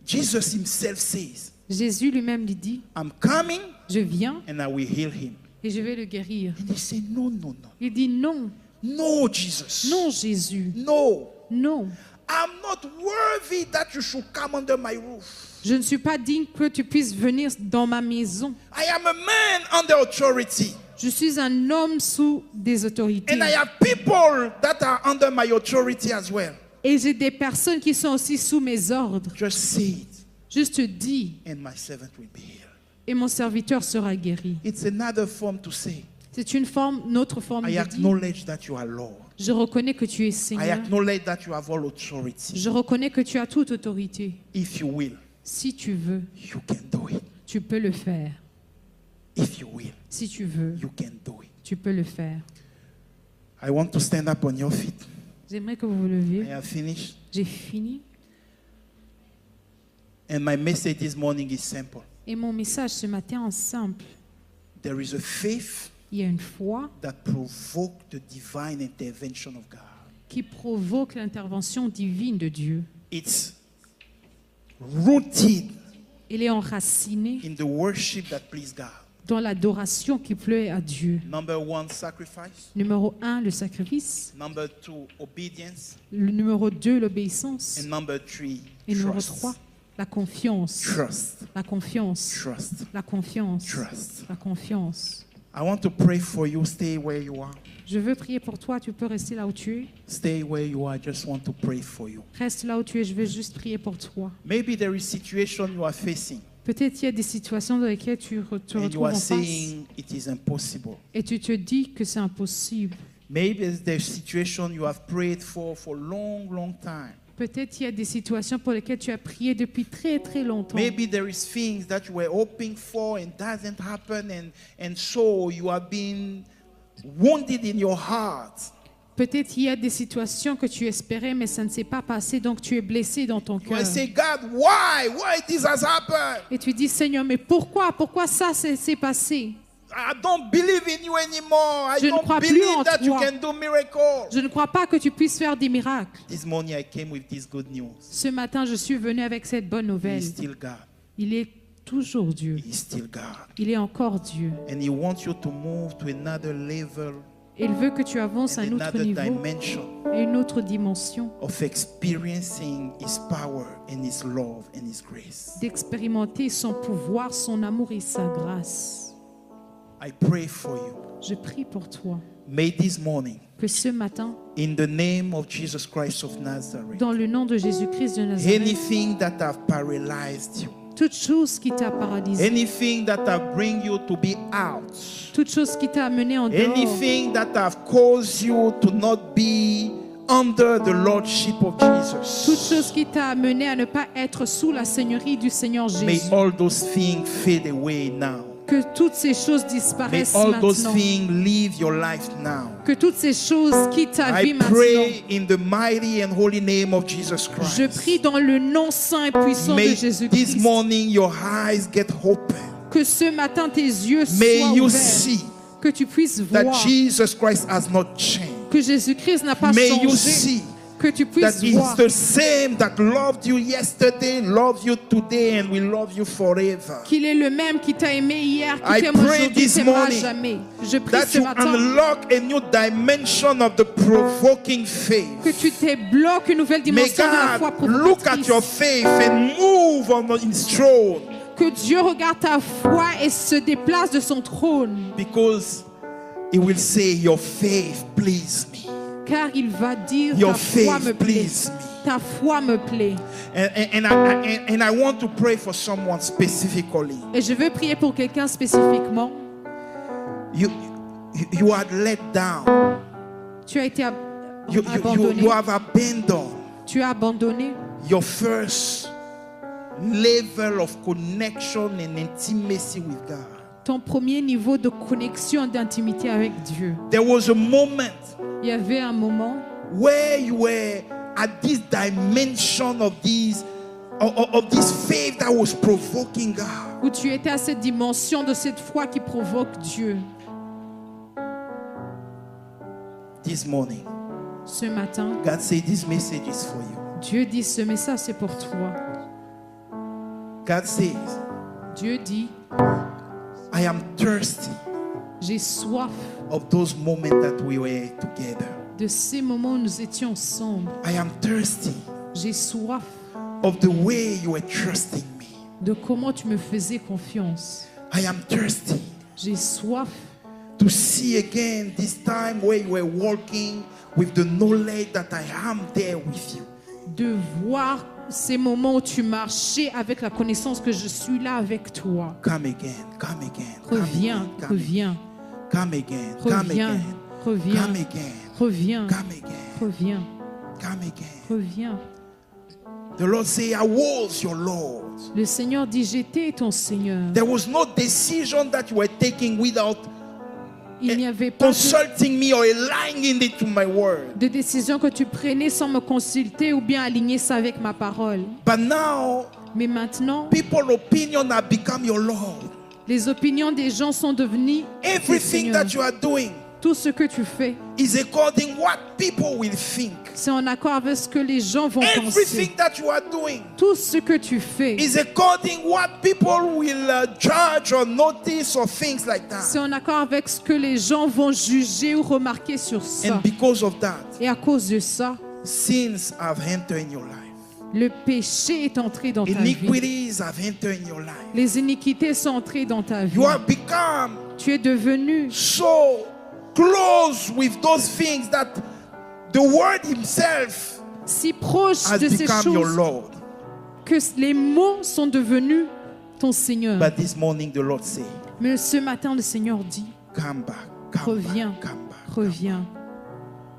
Jesus himself says, Jésus lui-même lui dit, I'm coming je viens and I will heal him. et je vais le guérir. And he said, No, no, no. Il dit, non, No, Jesus. non Jésus, No. non. I'm not worthy that you should come under my roof. Je ne suis pas digne que tu puisses venir dans ma maison. I am a man under authority. Je suis un homme sous des autorités. And I have people that are under my authority as well. Et j'ai des personnes qui sont aussi sous mes ordres. Just say it, Juste dis, and my servant will be healed. et mon serviteur sera guéri. It's another form to say, C'est une autre forme I de dire, acknowledge that you are Lord. je reconnais que tu es I Seigneur. acknowledge that you have all authority. Je reconnais que tu as toute autorité. If you will, Si tu veux, you can do it. tu peux le faire. If you will, Si tu veux, you can do it. tu peux le faire. I want to stand up on your feet. J'aimerais que vous vous I leviez. have finished. J'ai fini. And my message this morning is simple. Et mon message ce matin est simple. There is a faith Il y a une foi that provokes the divine intervention of God. qui provoque l'intervention divine de Dieu. It's rooted Elle est enracinée in the worship that pleases God. dans l'adoration qui plaît à Dieu. Number 1, sacrifice. Numéro 1, le sacrifice. Number 2, obedience. Le numéro 2, l'obéissance. And number 3, Et numéro trust. 3, la confiance. Trust. La confiance. Trust. La confiance. Trust. La confiance. I want to pray for you. Stay where you are. Je veux prier pour toi. Tu peux rester là où tu es. Stay where you are. I just want to pray for you. Reste là où tu es. Je veux juste prier pour toi. Maybe there is situation you are facing Peut-être il y a des situations dans lesquelles te and you retrouves en are face saying it is impossible. et tu te dis que c'est impossible. Maybe there's situation you have prayed for long, long time. Peut-être il y a des situations pour lesquelles tu as prié depuis très très longtemps. Maybe there is things that you were hoping for and doesn't happen, and so you have been wounded in your heart. Peut-être il y a des situations que tu espérais mais ça ne s'est pas passé, donc tu es blessé dans ton You cœur. will say, God, why this has happened? Et tu dis, Seigneur, mais pourquoi ça s'est passé? I don't believe in you anymore. I Je ne don't crois plus believe en that you toi. can do miracles. Je ne crois pas que tu puisses faire des miracles. This morning I came with this good news. Ce matin, je suis venu avec cette bonne He nouvelle. is still God. Il est toujours Dieu. He is still God. Il est encore Dieu. And He wants you to move to another level Il veut que tu avances à and un autre another niveau dimension et une autre dimension, of experiencing His power and His love and His grace. d'expérimenter son pouvoir, son amour et sa grâce. I pray for you. Je prie pour toi May this morning, que ce matin, in the name of Jesus Christ of Nazareth, dans le nom de Jésus-Christ de Nazareth, anything that have paralyzed you, toute chose qui t'a paralysé, anything that have bring you to be out, toute chose qui t'a amené en dehors, anything that have caused you to not be under the lordship of toute Jesus, chose qui t'a amené à ne pas être sous la seigneurie du Seigneur may Jésus, all those things fade away now. que toutes ces choses May disparaissent all those maintenant, things leave your life now. que toutes ces choses quittent ta vie I maintenant. pray in the mighty and holy name of Jesus Je Christ. prie dans le nom saint et puissant de May this Jésus-Christ morning your eyes get open. que ce matin tes yeux May soient you ouverts, see que tu puisses that voir Jesus Christ has not changed. que Jésus-Christ n'a pas May you changé, see que tu that puisses He's voir the same that loved you yesterday, loved you today, and will love you forever. qu'il est le même qui t'a aimé hier, I qui t'aime pray aujourd'hui, this t'aimera morning jamais. Je prie That ce you matin unlock a new dimension of the provoking que faith. tu débloques une nouvelle May dimension de la foi God look at provocatrice. your faith and move on His throne, Que Dieu regarde ta foi et se déplace de son trône, because He will say, your faith please me. car il va dire Your ta foi me faith plaît. please me. Ta foi me plaît. And I want to pray for someone specifically. Et je veux prier pour quelqu'un spécifiquement. You are let down. Tu as été You abandonné. have abandoned Tu as abandonné your first level of connection and intimacy with God. ton premier niveau de connexion, d'intimité avec Dieu. There was a moment Il y avait un moment where you were at this dimension of this faith that was provoking God. où tu étais à cette dimension de cette foi qui provoque Dieu. This morning, Ce matin, God said this message is for you. Dieu dit ce message c'est pour toi. God says, Dieu dit I am thirsty j'ai soif of those moments that we were together. de ces moments où nous étions ensemble. I am thirsty J'ai soif of the way you were trusting me. de comment tu me faisais confiance. I am thirsty J'ai soif to see again this time where you were walking with the knowledge that I am there with you. de voir ces moments où tu marchais avec la connaissance que je suis là avec toi. Come again, come again. Come Reviens, again, come reviens, Come again, come reviens, again. reviens, Come again, reviens, come again, reviens, come again. reviens. The Lord say, I was your Lord. Le Seigneur dit, j'étais ton Seigneur. There was no decision that you were taking without Il n'y avait pas consulting me or aligning it to my word. de décision que tu prenais sans me consulter ou bien aligner ça avec ma parole. But now, Mais maintenant, people's opinion have become your Lord. les opinions des gens sont devenues tes Everything seigneurs. that you are doing, Tout ce que tu fais, is according what people will think. c'est en accord avec ce que les gens vont penser. Everything that you are doing Tout ce que tu fais, is according what people will judge or notice or things like c'est that. en accord avec ce que les gens vont juger ou remarquer sur ça. And because of that, Et à cause de ça, sins have entered in your life. le péché est entré dans ta vie. Iniquities have entered in your life. Les iniquités sont entrées dans ta vie. You have become Tu es devenu so close with those things that the word himself si proche has de ces become your choses Lord. que les mots sont devenus ton Seigneur. But this morning the Lord say, Mais ce matin, le Seigneur dit, come back, come reviens, back, come back, reviens,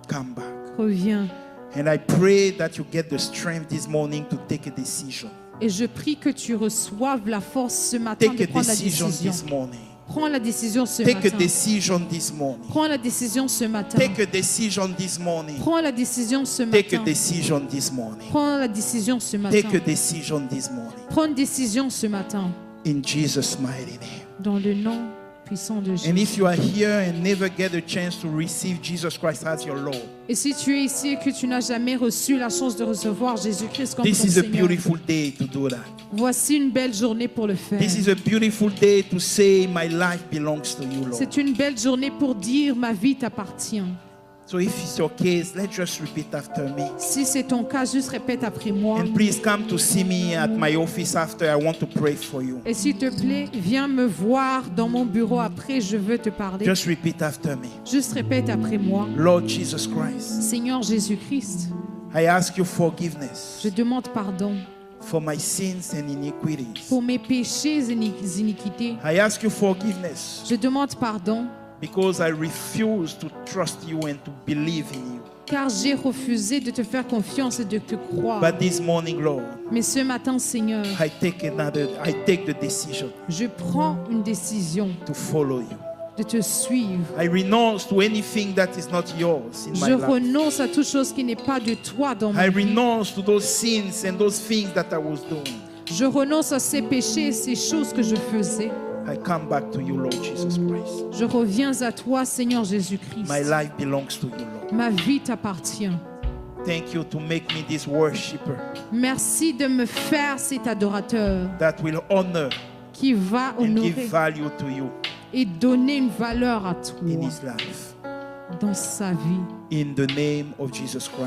come back. reviens. And I pray that you get the strength this morning to take a decision. Et je prie que tu reçoives la force ce matin Take de a prendre la decision décision. this morning. Prends la décision ce Take a matin. decision this morning. Prends la décision ce matin. Take a decision this morning. Prends la décision ce Take a matin. decision this morning. Prends la décision ce matin. Take a decision this morning. Prends une décision ce matin. In Jesus' mighty name. Dans le nom puissant de And Jésus. if you are here and never get a chance to receive Jesus Christ as your Lord, Et si tu es ici et que tu n'as jamais reçu la chance de recevoir Jésus-Christ comme ton this is a Seigneur, beautiful day to do that. voici une belle journée pour le faire. This is a beautiful day to say, my life belongs to you, Lord. C'est une belle journée pour dire ma vie t'appartient. So if it's your case, let's just repeat after me. Si c'est ton cas, juste répète après moi. And please come to see me at my office after. I want to pray for you. Et s'il te plaît, viens me voir dans mon bureau après, je veux te parler. Just repeat after me. Juste répète après moi. Lord Jesus Christ, Seigneur Jésus-Christ, I ask you forgiveness je demande pardon for my sins and iniquities. pour mes péchés et iniquités. I ask you forgiveness Je demande pardon because I refuse to trust you and to believe in you. car j'ai refusé de te faire confiance et de te croire. But this morning, Lord, Mais ce matin, Seigneur, I take the decision je prends une décision to follow you. de te suivre. I renounce to anything that is not yours in my Je life. renonce à toute chose qui n'est pas de toi dans ma I vie. renounce to those sins and those things that I was doing. Je renonce à ces péchés et ces choses que je faisais. I come back to you, Lord Jesus Christ. Je reviens à toi, Seigneur Jésus-Christ. My life belongs to you, Lord. Ma vie t'appartient. Thank you to make me this worshiper Merci de me faire cet adorateur that will honor qui va and honorer give value to you et donner une valeur à in toi his life. dans sa vie. In the name of Jesus Christ.